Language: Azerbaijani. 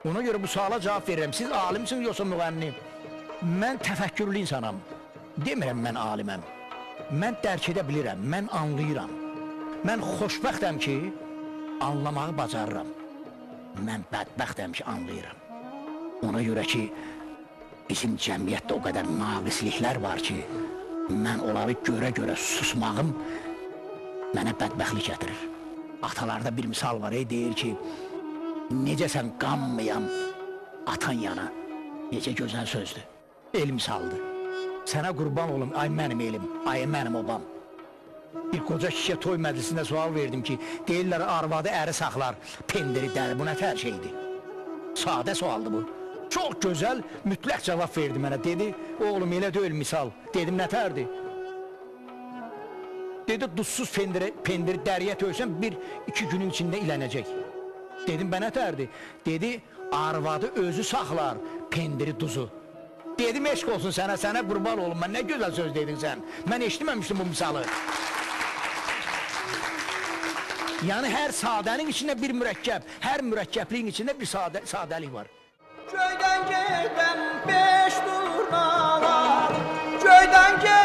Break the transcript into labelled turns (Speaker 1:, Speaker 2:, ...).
Speaker 1: Ona görə bu suala cavab verirəm. Siz alimsiniz, yoxsa müğənni? Mən təfəkkürlü insanam. Demirəm mən aliməm. Mən dərk edə bilirəm, mən anlayıram. Mən xoşbəxtəm ki, anlamağı bacarıram. Mən bədbəxtəm ki, anlayıram. Ona görə ki, bizim cəmiyyətdə o qədər naqisliklər var ki, mən onları görə-görə susmağım mənə bədbəxtlik gətirir. Atalarda bir misal var, deyir ki, necə sən qanmayan atan yana, necə gözəl sözdür, el misaldır. Sənə qurban olum, ay mənim elim, ay mənim obam. Bir qoca kişiyə toy məclisində sual verdim ki, deyirlər arvadı əri saxlar, pendiri dəri, bu nə tər şeydir? Sadə sualdır bu. Çox gözəl, mütləq cavab verdi mənə, dedi, oğlum elə deyil misal, dedim nə tərdir? Dedi, duzsuz pendiri dəriyə töysən, 1-2 günün içində ilənəcək. Dedim, bə nə tərdir? Dedi, arvadı özü saxlar, pendiri duzu. Dedim, eşq olsun sənə qurban olun, mən nə gözəl söz dedin sən. Mən eşitməmişdim bu misalı. Yəni, hər sadənin içində bir mürəkkəb, hər mürəkkəbliyin içində bir sadəlik var.
Speaker 2: Köydən gedən 5 durnalar, köydən gedən